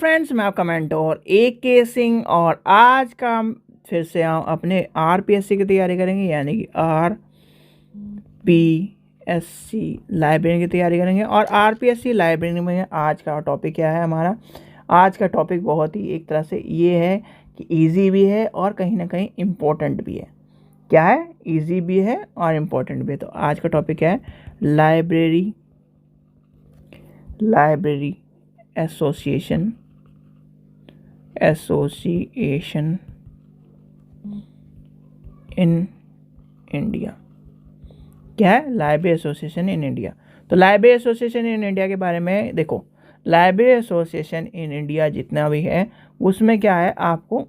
Friends, मैं आपका mentor AK Singh और आज का हम फिर से हम अपने RPSC की तैयारी करेंगे, यानी कि RPSC लाइब्रेरी की तैयारी करेंगे। और RPSC लाइब्रेरी में आज का टॉपिक क्या है हमारा? आज का टॉपिक बहुत ही एक तरह से ये है कि इजी भी है और कहीं ना कहीं इम्पोर्टेंट भी है। क्या है? इजी भी है और इम्पोर्टेंट भी है। तो आज का टॉपिक क्या है? Library association in India. क्या है? Library association in India. तो लाइब्रेरी एसोसिएशन इन इंडिया के बारे में देखो, लाइब्रेरी एसोसिएशन इन इंडिया जितना भी है उसमें क्या है, आपको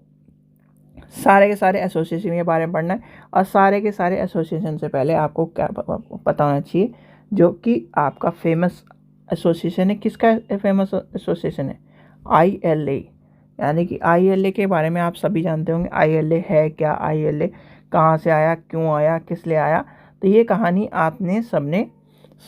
सारे के सारे एसोसिएशन के बारे में पढ़ना है। और सारे के सारे एसोसिएशन से पहले आपको क्या पता होना चाहिए, जो कि आपका फेमस एसोसिएशन है। किसका फेमस एसोसिएशन है? ILA। यानी कि ILA के बारे में आप सभी जानते होंगे। ILA है क्या? ILA कहाँ से आया, क्यों आया, किस लिए आया? तो ये कहानी आपने सबने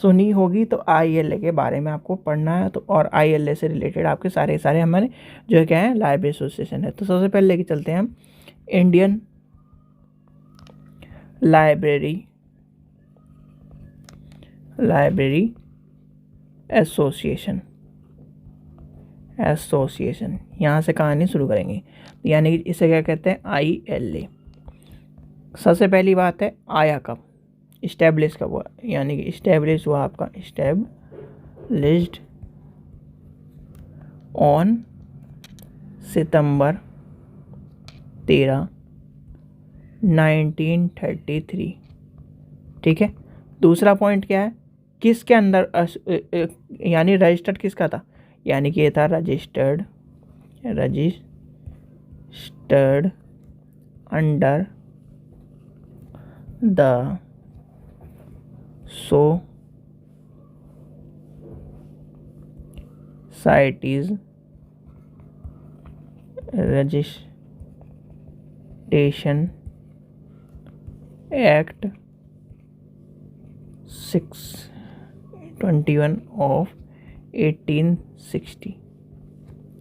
सुनी होगी। तो ILA के बारे में आपको पढ़ना है। तो और ILA से रिलेटेड आपके सारे हमारे जो है क्या है, लाइब्रेरी एसोसिएशन है। तो सबसे पहले लेके चलते हैं हम इंडियन लाइब्रेरी एसोसिएशन। यहाँ से कहानी शुरू करेंगे। यानी कि इसे क्या कहते हैं? ILA। सबसे पहली बात है, आया कब, इस्टेब्लिश कब हुआ? यानी कि इस्टेब्लिश हुआ आपका, इस्टेब्लिश्ड ऑन सितंबर 13, 1933। ठीक है। दूसरा पॉइंट क्या है? किसके अंदर यानी रजिस्टर्ड किसका था? यानी कि ये था registered under the societies registration act 621 of 1860।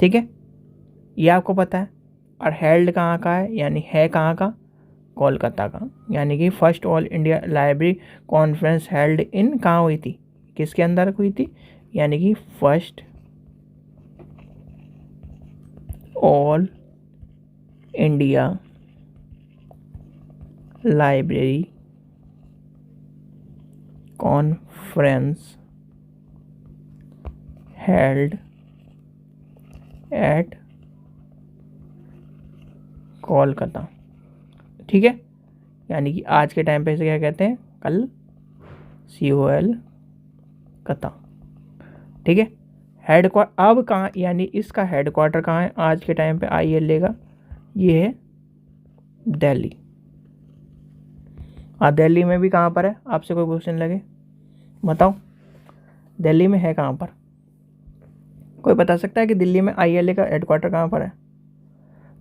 ठीक है, ये आपको पता है। और हेल्ड कहाँ का है? यानी है कहाँ का? कोलकाता का। यानी कि first all India library conference held in कहाँ हुई थी? किसके अंदर हुई थी? यानी कि first all India library conference held at Kolkata. ठीक है। यानी कि आज के टाइम पे इसे क्या कहते हैं? कल COL कता। ठीक है। हेडक्वार्टर अब कहाँ, यानी इसका हेडक्वार्टर कहाँ है आज के टाइम पे ILA का? ये है दिल्ली। दिल्ली में भी कहाँ पर है? आपसे कोई क्वेश्चन लगे बताओ, दिल्ली में है कहाँ पर? कोई बता सकता है कि दिल्ली में ILA का हेडक्वार्टर कहाँ पर है?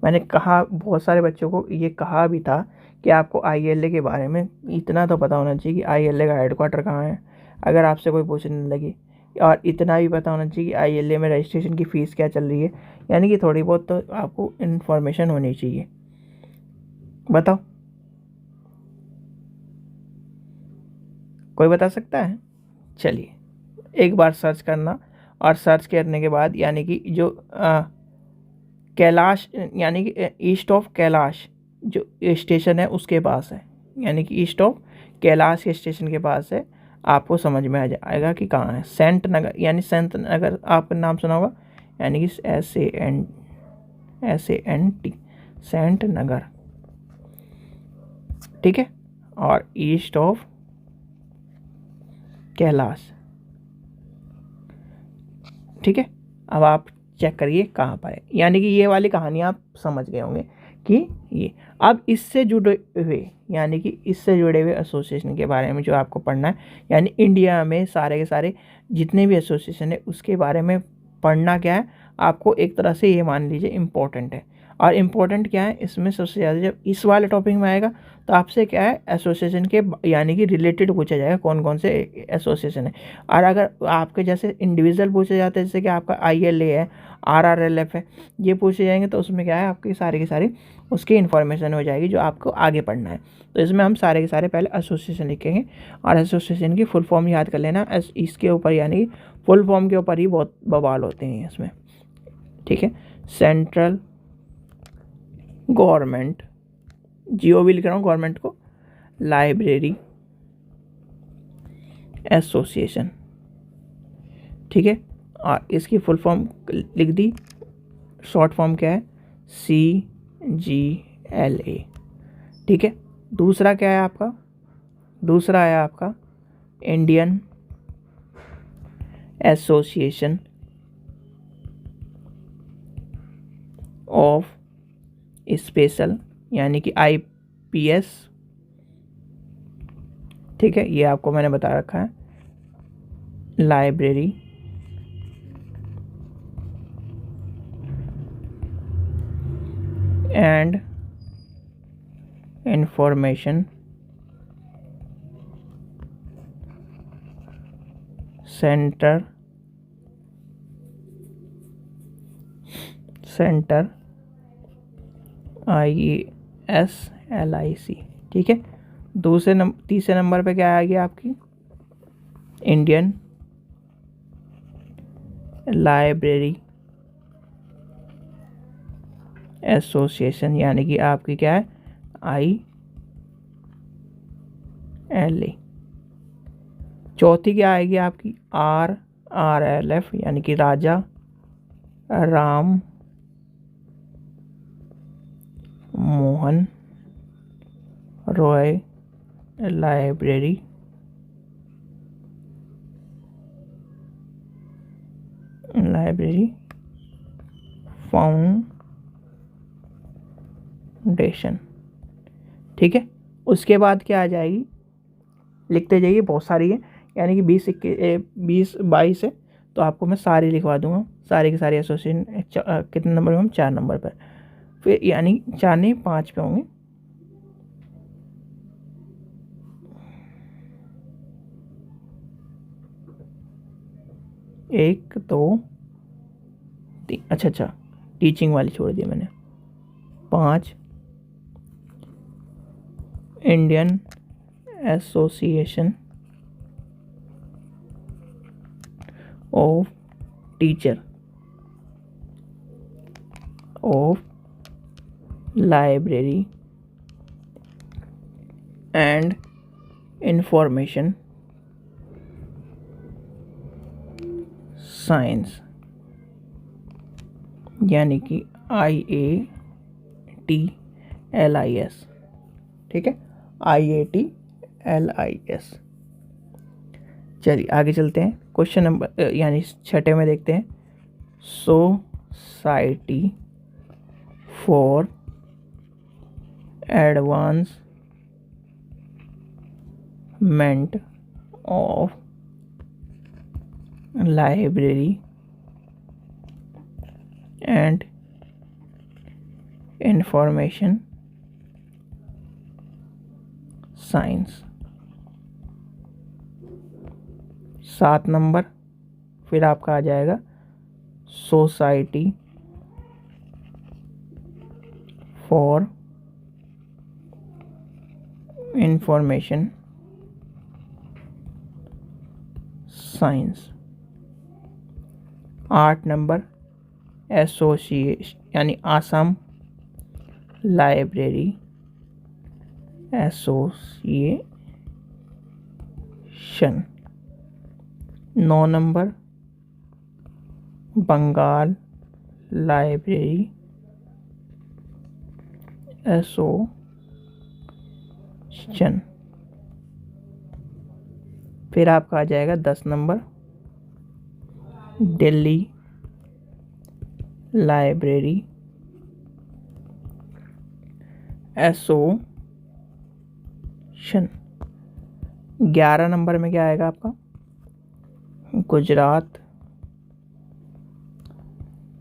मैंने कहा, बहुत सारे बच्चों को ये कहा भी था कि आपको ILA के बारे में इतना तो पता होना चाहिए कि ILA का हेडक्वार्टर कहाँ है, अगर आपसे कोई पूछने लगे। और इतना भी पता होना चाहिए कि ILA में रजिस्ट्रेशन की फ़ीस क्या चल रही है। यानी कि थोड़ी बहुत तो आपको इन्फॉर्मेशन होनी चाहिए। बताओ, कोई बता सकता है? चलिए एक बार सर्च करना, और सर्च करने के बाद यानी कि जो कैलाश, यानी कि ईस्ट ऑफ कैलाश जो स्टेशन है उसके पास है। यानी कि ईस्ट ऑफ कैलाश के स्टेशन के पास है। आपको समझ में आ जाएगा कि कहाँ है। सेंट नगर, यानी संत नगर आपका नाम सुना होगा। यानी कि SANT सेंट नगर। ठीक है। और ईस्ट ऑफ कैलाश। ठीक है। अब आप चेक करिए कहाँ पर है। यानी कि ये वाली कहानी आप समझ गए होंगे कि ये। अब इससे जुड़े हुए, यानी कि इससे जुड़े हुए एसोसिएशन के बारे में जो आपको पढ़ना है, यानी इंडिया में सारे के सारे जितने भी एसोसिएशन है उसके बारे में पढ़ना क्या है आपको, एक तरह से ये मान लीजिए इम्पोर्टेंट है। और इम्पोर्टेंट क्या है इसमें सबसे ज़्यादा, जब इस वाले टॉपिक में आएगा तो आपसे क्या है एसोसिएशन के यानी कि रिलेटेड पूछा जाएगा कौन कौन से एसोसिएशन है। और अगर आपके जैसे इंडिविजुअल पूछे जाते हैं, जैसे कि आपका ILA है, RRLF है, ये पूछे जाएंगे तो उसमें क्या है आपकी सारी की सारी उसकी इन्फॉर्मेशन हो जाएगी जो आपको आगे पढ़ना है। तो इसमें हम सारे के सारे पहले एसोसिएशन लिखेंगे और एसोसिएशन की फुल फॉर्म याद कर लेना। इसके ऊपर यानी फुल फॉर्म के ऊपर ही बहुत बवाल होते हैं इसमें, ठीक है। सेंट्रल गवर्नमेंट, GOV लिख रहा हूँ गवर्नमेंट को, लाइब्रेरी एसोसिएशन, ठीक है। और इसकी फुल फॉर्म लिख दी, शॉर्ट फॉर्म क्या है CGLA, ठीक है। दूसरा क्या है आपका, दूसरा है आपका इंडियन एसोसिएशन ऑफ स्पेशल यानी कि IPS, ठीक है, ये आपको मैंने बता रखा है। Library and information centre IASLIC, ठीक है। तीसरे नंबर पे क्या आ गया आपकी इंडियन लाइब्रेरी एसोसिएशन यानी कि आपकी क्या है ILA। चौथी क्या आएगी आपकी RRLF यानी कि राजा राम मोहन रॉय लाइब्रेरी फाउंडेशन, ठीक है। उसके बाद क्या आ जाएगी, लिखते जाइए बहुत सारी है, यानी कि 20-22 है तो आपको मैं सारी लिखवा दूंगा, सारे के सारे एसोसिएशन। कितने नंबर में हम 4 नंबर पर, फिर यानी 4 नहीं 5 पे होंगे। एक दो तीन, अच्छा टीचिंग वाली छोड़ दी मैंने। 5 Indian association of teacher of library and information science यानी कि IATLIS, ठीक है, IATLIS। चलिए आगे चलते हैं, क्वेश्चन नंबर यानी 6 में देखते हैं, society for advancement of library and information science. 7 number फिर आपका आ जाएगा society for information science. 8 number association यानी Assam library association. 9 number Bengal library association. फिर आपका आ जाएगा 10 number Delhi library association. 11 number में क्या आएगा आपका गुजरात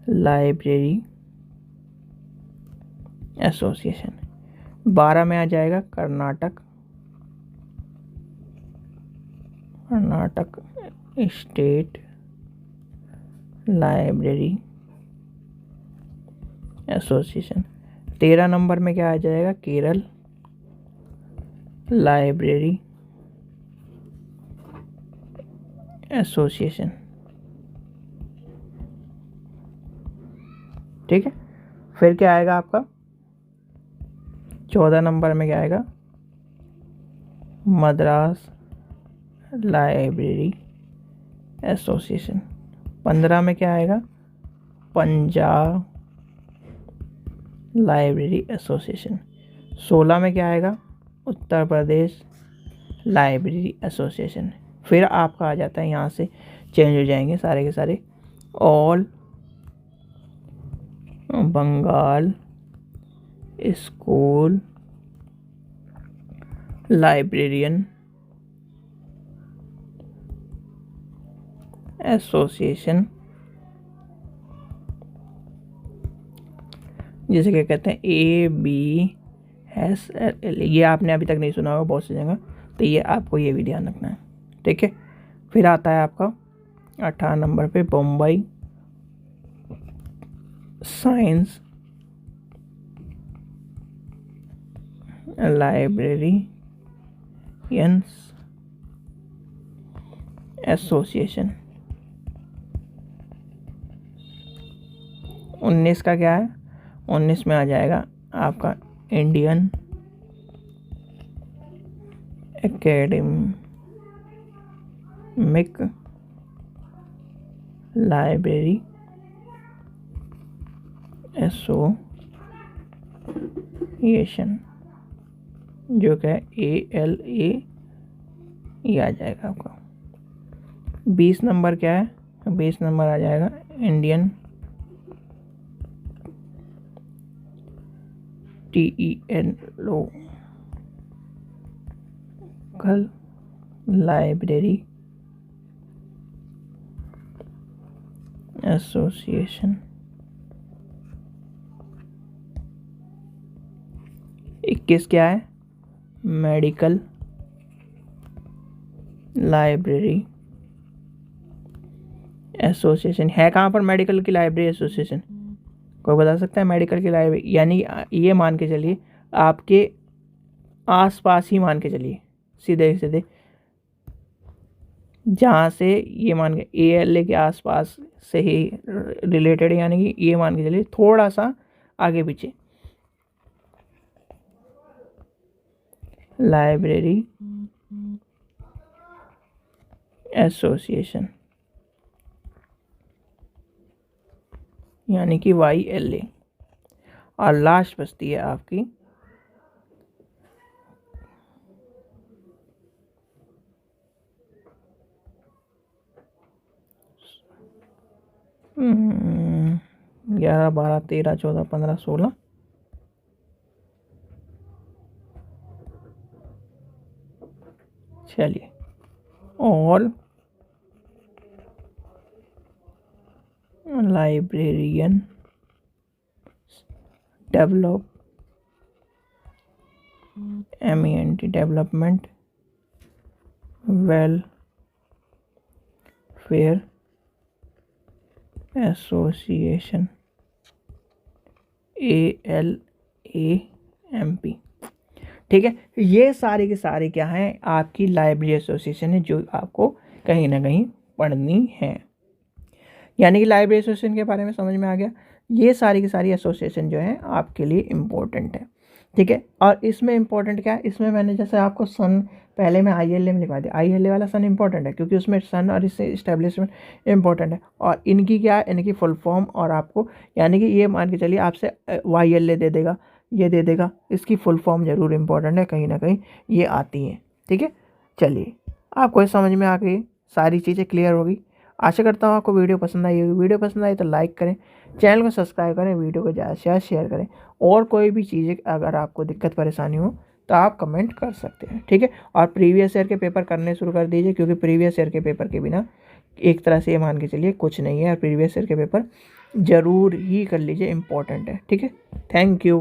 लाइब्रेरी एसोसिएशन। 12 में आ जाएगा Karnataka state library association. 13 number में क्या आ जाएगा, केरल लाइब्रेरी एसोसिएशन। ठीक है, फिर क्या आएगा आपका 14 नंबर में क्या आएगा, मद्रास लाइब्रेरी एसोसिएशन। 15 में क्या आएगा, पंजाब लाइब्रेरी एसोसिएशन। 16 में क्या आएगा, उत्तर प्रदेश लाइब्रेरी एसोसिएशन। फिर आपका आ जाता है, यहाँ से चेंज हो जाएंगे सारे के सारे, all Bengal school librarian association, जिसे क्या कहते हैं ABSL। ये आपने अभी तक नहीं सुना होगा बहुत सी जगह, तो ये आपको ये भी ध्यान रखना है। ठीक है, फिर आता है आपका 18 नंबर पे बम्बई साइंस लाइब्रेरियंस एसोसिएशन। 19 का क्या है, 19 में आ जाएगा आपका इंडियन एकेडमिक लाइब्रेरी एसोसिएशन, जो क्या ALA ये आ जाएगा आपका। 20 नंबर क्या है, 20 नंबर आ जाएगा इंडियन लोकल लाइब्रेरी एसोसिएशन। 21 क्या है, मेडिकल लाइब्रेरी एसोसिएशन। है कहाँ पर मेडिकल की लाइब्रेरी एसोसिएशन, कोई बता सकता है? मेडिकल की लाइब्रेरी यानी ये मान के चलिए आपके आसपास ही मान के चलिए, सीधे सीधे जहाँ से ये मान के ALA के आसपास से ही रिलेटेड, यानी कि ये मान के चलिए थोड़ा सा आगे पीछे लाइब्रेरी एसोसिएशन, यानी कि YLA। और लास्ट बचती है आपकी ग्यारह 12 13 14 15 16, चलिए, all librarian MENT development welfare association ALAMP। ठीक है, ये सारी के सारे क्या हैं, आपकी लाइब्रेरी एसोसिएशन है जो आपको कहीं ना कहीं पढ़नी है। यानी कि लाइब्रेरी एसोसिएशन के बारे में समझ में आ गया। ये सारी की सारी एसोसिएशन जो है आपके लिए इम्पोर्टेंट है। ठीक है, और इसमें इम्पोर्टेंट क्या है, इसमें मैंने जैसे आपको सन पहले में ILA में लिखवा दिया, ILA वाला सन इम्पोर्टेंट है क्योंकि उसमें सन और इससे इस्टेब्लिशमेंट इम्पोर्टेंट है। और इनकी क्या है, इनकी फुल फॉर्म, और आपको यानी कि ये मान के चलिए आपसे YLA दे देगा, ये दे देगा, इसकी फुल फॉर्म जरूर इम्पोर्टेंट है, कहीं ना कहीं ये आती हैं। ठीक है, चलिए, आपको समझ में आ गई, सारी चीज़ें क्लियर होगी। आशा करता हूँ आपको वीडियो पसंद आई होगी। वीडियो पसंद आई तो लाइक करें, चैनल को सब्सक्राइब करें, वीडियो को ज़्यादा से ज़्यादा शेयर करें। और कोई भी चीज़ें अगर आपको दिक्कत परेशानी हो तो आप कमेंट कर सकते हैं। ठीक है, और प्रीवियस ईयर के पेपर करने शुरू कर दीजिए, क्योंकि प्रीवियस ईयर के पेपर के बिना एक तरह से ये मान के चलिए कुछ नहीं है। और प्रीवियस ईयर के पेपर ज़रूर ही कर लीजिए, इम्पॉर्टेंट है। ठीक है, थैंक यू।